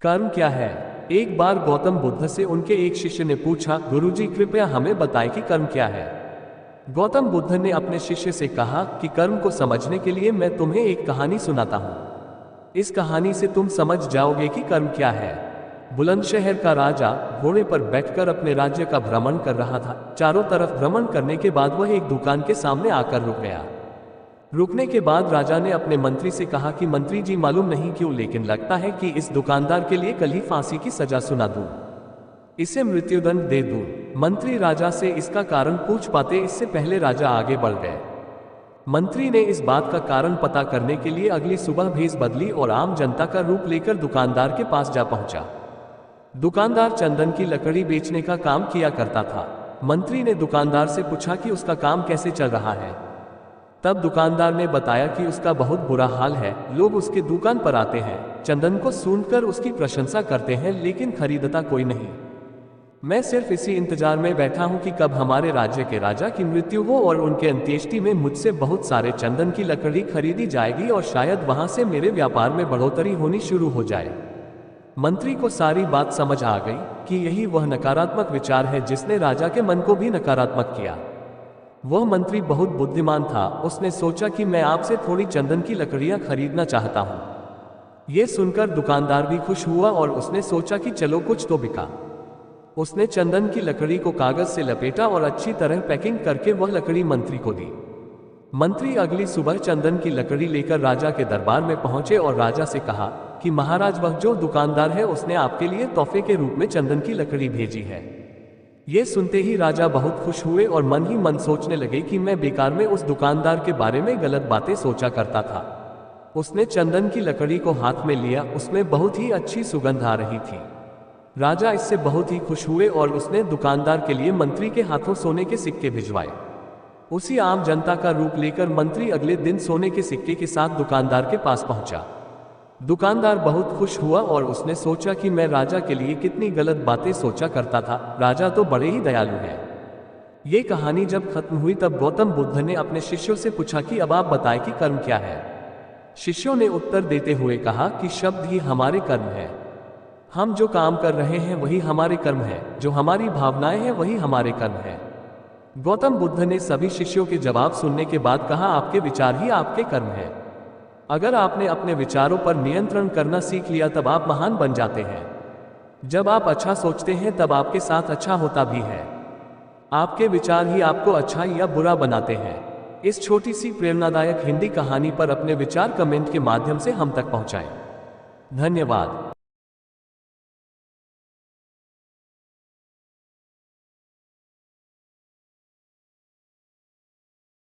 कर्म क्या है? एक बार गौतम बुद्ध से उनके एक शिष्य ने पूछा, गुरुजी कृपया हमें बताएं कि कर्म क्या है। गौतम बुद्ध ने अपने शिष्य से कहा कि कर्म को समझने के लिए मैं तुम्हें एक कहानी सुनाता हूं। इस कहानी से तुम समझ जाओगे कि कर्म क्या है। बुलंदशहर का राजा घोड़े पर बैठकर अपने राज्य का भ्रमण कर रहा था। चारों तरफ भ्रमण करने के बाद वह एक दुकान के सामने आकर रुक गया। रुकने के बाद राजा ने अपने मंत्री से कहा कि मंत्री जी, मालूम नहीं क्यों लेकिन लगता है कि इस दुकानदार के लिए कल ही फांसी की सजा सुना दूं, इसे मृत्युदंड दे दूं। मंत्री राजा से इसका कारण पूछ पाते इससे पहले राजा आगे बढ़ गए। मंत्री ने इस बात का कारण पता करने के लिए अगली सुबह भेष बदली और आम जनता का रूप लेकर दुकानदार के पास जा पहुंचा। दुकानदार चंदन की लकड़ी बेचने का काम किया करता था। मंत्री ने दुकानदार से पूछा कि उसका काम कैसे चल रहा है। तब दुकानदार ने बताया कि उसका बहुत बुरा हाल है। लोग उसके दुकान पर आते हैं, चंदन को सूंघकर उसकी प्रशंसा करते हैं, लेकिन खरीदता कोई नहीं। मैं सिर्फ इसी इंतजार में बैठा हूं कि कब हमारे राज्य के राजा की मृत्यु हो और उनके अंत्येष्टि में मुझसे बहुत सारे चंदन की लकड़ी खरीदी जाएगी और शायद वहां से मेरे व्यापार में बढ़ोतरी होनी शुरू हो जाए। मंत्री को सारी बात समझ आ गई कि यही वह नकारात्मक विचार है जिसने राजा के मन को भी नकारात्मक किया। वह मंत्री बहुत बुद्धिमान था। उसने सोचा कि मैं आपसे थोड़ी चंदन की लकड़ियां खरीदना चाहता हूं। यह सुनकर दुकानदार भी खुश हुआ और उसने सोचा कि चलो कुछ तो बिका। उसने चंदन की लकड़ी को कागज से लपेटा और अच्छी तरह पैकिंग करके वह लकड़ी मंत्री को दी। मंत्री अगली सुबह चंदन की लकड़ी लेकर राजा के दरबार में पहुंचे और राजा से कहा कि महाराज, वह जो दुकानदार है उसने आपके लिए तोहफे के रूप में चंदन की लकड़ी भेजी है। ये सुनते ही राजा बहुत खुश हुए और मन ही मन सोचने लगे कि मैं बेकार में उस दुकानदार के बारे में गलत बातें सोचा करता था। उसने चंदन की लकड़ी को हाथ में लिया, उसमें बहुत ही अच्छी सुगंध आ रही थी। राजा इससे बहुत ही खुश हुए और उसने दुकानदार के लिए मंत्री के हाथों सोने के सिक्के भिजवाए। उसी आम जनता का रूप लेकर मंत्री अगले दिन सोने के सिक्के के साथ दुकानदार के पास पहुंचा। दुकानदार बहुत खुश हुआ और उसने सोचा कि मैं राजा के लिए कितनी गलत बातें सोचा करता था। राजा तो बड़े ही दयालु हैं। ये कहानी जब खत्म हुई तब गौतम बुद्ध ने अपने शिष्यों से पूछा कि अब आप बताएं कि कर्म क्या है। शिष्यों ने उत्तर देते हुए कहा कि शब्द ही हमारे कर्म है। हम जो काम कर रहे हैं वही हमारे कर्म है, जो हमारी भावनाएं हैं वही हमारे कर्म है। गौतम बुद्ध ने सभी शिष्यों के जवाब सुनने के बाद कहा, आपके विचार ही आपके कर्म है। अगर आपने अपने विचारों पर नियंत्रण करना सीख लिया तब आप महान बन जाते हैं। जब आप अच्छा सोचते हैं तब आपके साथ अच्छा होता भी है। आपके विचार ही आपको अच्छा या बुरा बनाते हैं। इस छोटी सी प्रेरणादायक हिंदी कहानी पर अपने विचार कमेंट के माध्यम से हम तक पहुंचाएं। धन्यवाद।